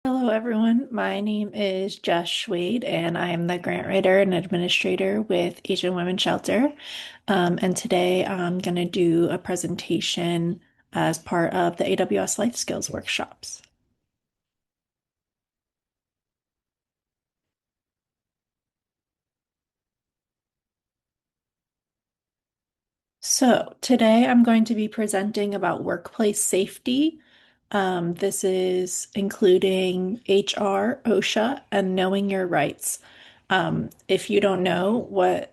Hello, everyone. My name is Jess Schwade, and I am the grant writer and administrator with Asian Women's Shelter. And today I'm going to do a presentation as part of the AWS Life Skills workshops. So today I'm going to be presenting about workplace safety. This is including HR, OSHA, and knowing your rights. If you don't know what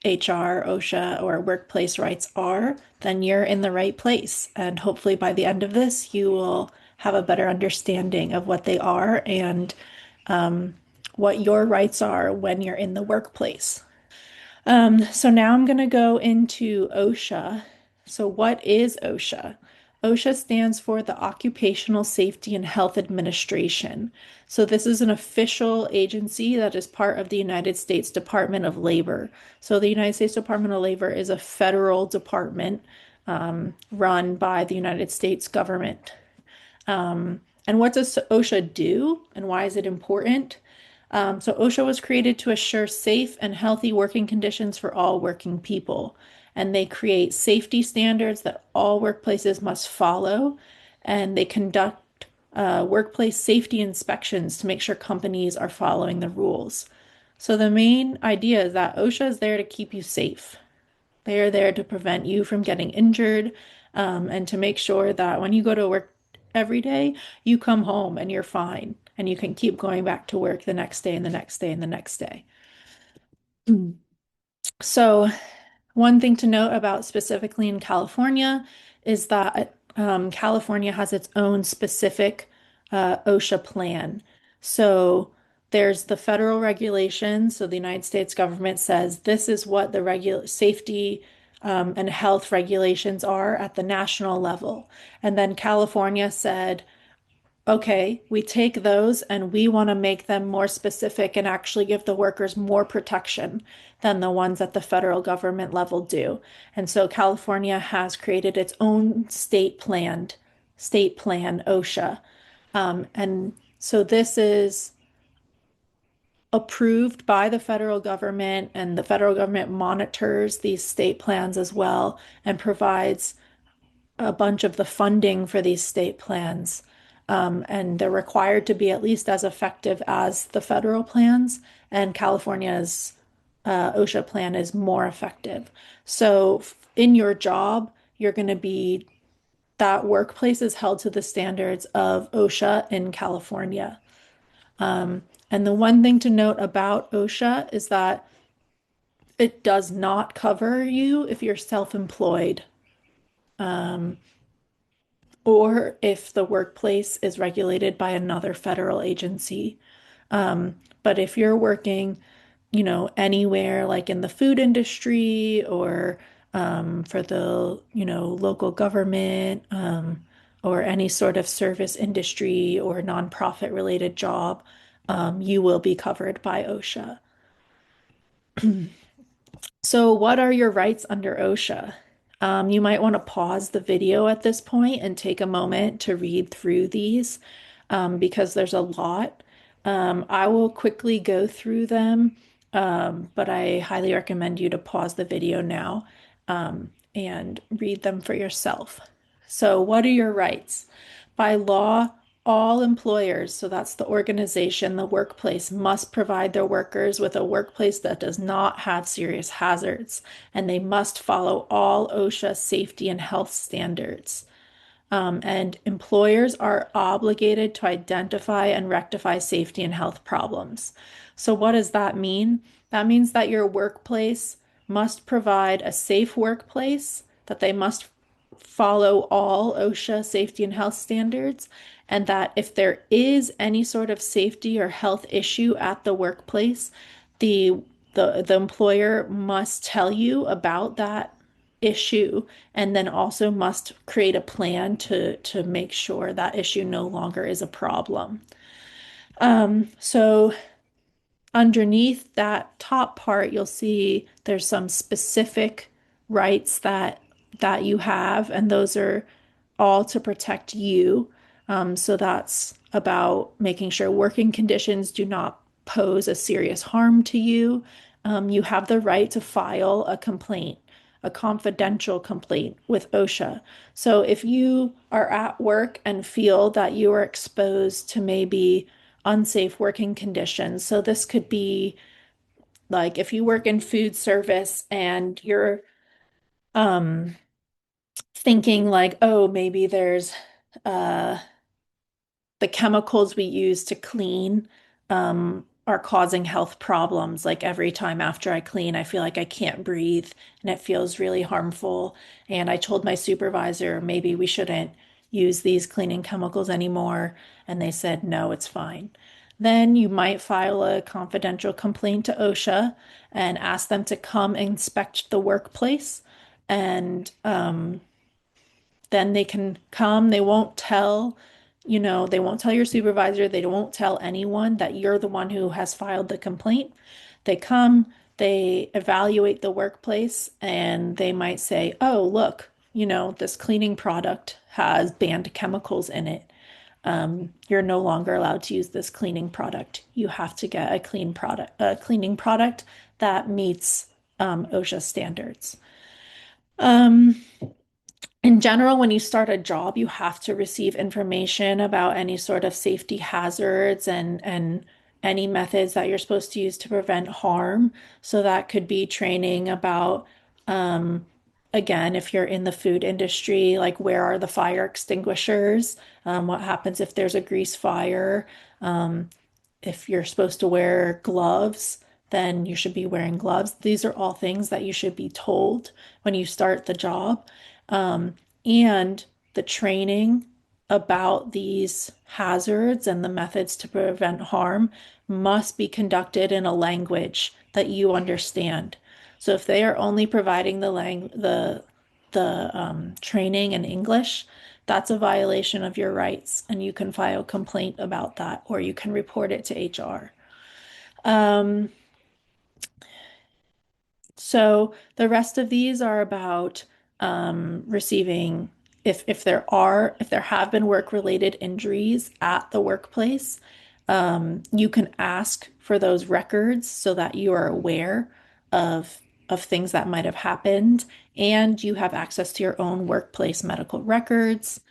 HR, OSHA, or workplace rights are, then you're in the right place. And hopefully by the end of this, you will have a better understanding of what they are and what your rights are when you're in the workplace. So now I'm going to go into OSHA. So what is OSHA? OSHA stands for the Occupational Safety and Health Administration. So this is an official agency that is part of the United States Department of Labor. So the United States Department of Labor is a federal department run by the United States government. And what does OSHA do and why is it important? So OSHA was created to assure safe and healthy working conditions for all working people. And they create safety standards that all workplaces must follow. And they conduct workplace safety inspections to make sure companies are following the rules. So the main idea is that OSHA is there to keep you safe. They are there to prevent you from getting injured, and to make sure that when you go to work every day, you come home and you're fine and you can keep going back to work the next day and the next day and the next day. So, one thing to note about specifically in California is that California has its own specific OSHA plan. So there's the federal regulations. So the United States government says this is what the safety and health regulations are at the national level. And then California said, okay, we take those and we want to make them more specific and actually give the workers more protection than the ones at the federal government level do. And so California has created its own state plan, OSHA. And so this is approved by the federal government, and the federal government monitors these state plans as well and provides a bunch of the funding for these state plans. And they're required to be at least as effective as the federal plans, and California's OSHA plan is more effective. So in your job, you're going to be that workplace is held to the standards of OSHA in California. And the one thing to note about OSHA is that it does not cover you if you're self-employed. Or if the workplace is regulated by another federal agency. But if you're working, anywhere like in the food industry or for the, local government, or any sort of service industry or nonprofit related job, you will be covered by OSHA. So, what are your rights under OSHA? You might want to pause the video at this point and take a moment to read through these, because there's a lot. I will quickly go through them, but I highly recommend you to pause the video now, and read them for yourself. So, what are your rights? By law, all employers, so that's the organization, the workplace, must provide their workers with a workplace that does not have serious hazards, and they must follow all OSHA safety and health standards. And employers are obligated to identify and rectify safety and health problems. So, what does that mean? That means that your workplace must provide a safe workplace, that they must follow all OSHA safety and health standards, and that if there is any sort of safety or health issue at the workplace, the the employer must tell you about that issue and then also must create a plan to make sure that issue no longer is a problem. So underneath that top part, you'll see there's some specific rights that you have, and those are all to protect you. So that's about making sure working conditions do not pose a serious harm to you, you have the right to file a complaint, a confidential complaint with OSHA. So if you are at work and feel that you are exposed to maybe unsafe working conditions, so this could be like if you work in food service and you're um, thinking like, oh, maybe there's uh, the chemicals we use to clean are causing health problems. Like every time after I clean, I feel like I can't breathe and it feels really harmful. And I told my supervisor maybe we shouldn't use these cleaning chemicals anymore. And they said, no, it's fine. Then you might file a confidential complaint to OSHA and ask them to come inspect the workplace. And then they can come. They won't tell, they won't tell your supervisor. They won't tell anyone that you're the one who has filed the complaint. They come, they evaluate the workplace, and they might say, oh, look, this cleaning product has banned chemicals in it. You're no longer allowed to use this cleaning product. You have to get a cleaning product that meets OSHA standards. Um, in general, when you start a job, you have to receive information about any sort of safety hazards and any methods that you're supposed to use to prevent harm. So that could be training about, um, again, if you're in the food industry, like where are the fire extinguishers? What happens if there's a grease fire? Um, if you're supposed to wear gloves, then you should be wearing gloves. These are all things that you should be told when you start the job. Um, and the training about these hazards and the methods to prevent harm must be conducted in a language that you understand. So if they are only providing the training in English, that's a violation of your rights, and you can file a complaint about that, or you can report it to HR. Um, so the rest of these are about receiving if there have been work-related injuries at the workplace, you can ask for those records so that you are aware of things that might have happened, and you have access to your own workplace medical records.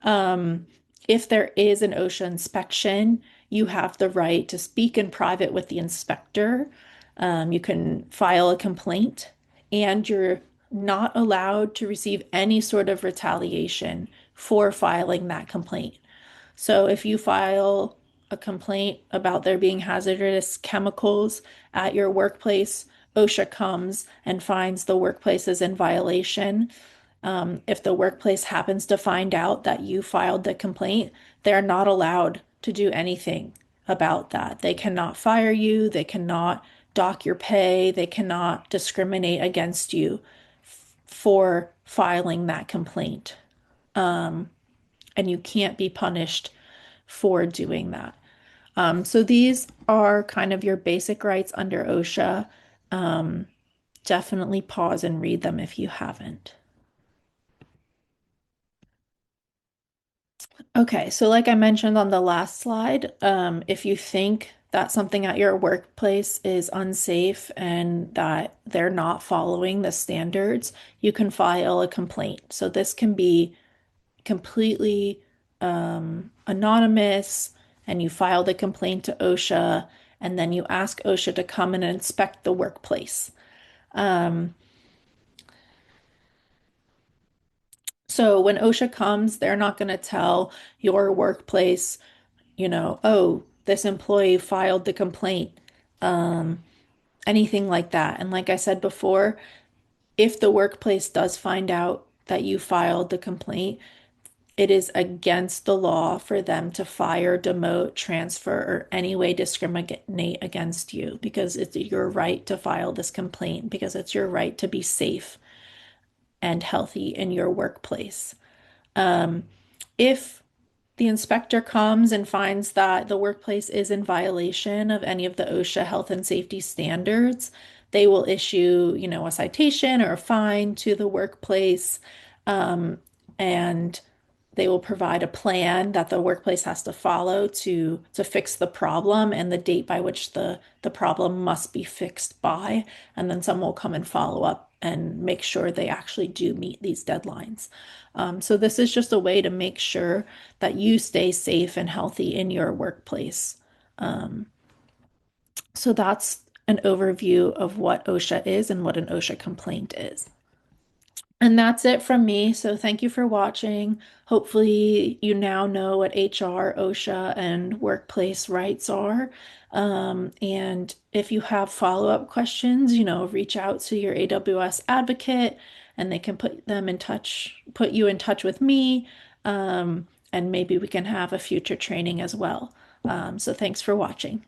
Um, if there is an OSHA inspection, you have the right to speak in private with the inspector. You can file a complaint, and you're not allowed to receive any sort of retaliation for filing that complaint. So if you file a complaint about there being hazardous chemicals at your workplace, OSHA comes and finds the workplace is in violation. If the workplace happens to find out that you filed the complaint, they're not allowed to do anything about that. They cannot fire you, they cannot dock your pay, they cannot discriminate against you for filing that complaint. And you can't be punished for doing that. So these are kind of your basic rights under OSHA. Um, Definitely pause and read them if you haven't. Okay, so like I mentioned on the last slide, if you think that something at your workplace is unsafe and that they're not following the standards, you can file a complaint. So this can be completely anonymous, and you file the complaint to OSHA, and then you ask OSHA to come and inspect the workplace. Um, so when OSHA comes, they're not going to tell your workplace, oh, this employee filed the complaint, um, anything like that. And like I said before, if the workplace does find out that you filed the complaint, it is against the law for them to fire, demote, transfer, or any way discriminate against you because it's your right to file this complaint because it's your right to be safe and healthy in your workplace. Um, if the inspector comes and finds that the workplace is in violation of any of the OSHA health and safety standards, they will issue, a citation or a fine to the workplace. And They will provide a plan that the workplace has to follow to fix the problem and the date by which the problem must be fixed by. And then someone will come and follow up and make sure they actually do meet these deadlines. So this is just a way to make sure that you stay safe and healthy in your workplace. Um, so that's an overview of what OSHA is and what an OSHA complaint is. And that's it from me. So thank you for watching. Hopefully, you now know what HR, OSHA, and workplace rights are. And if you have follow-up questions, reach out to your AWS advocate and they can put you in touch with me. And maybe we can have a future training as well. So thanks for watching.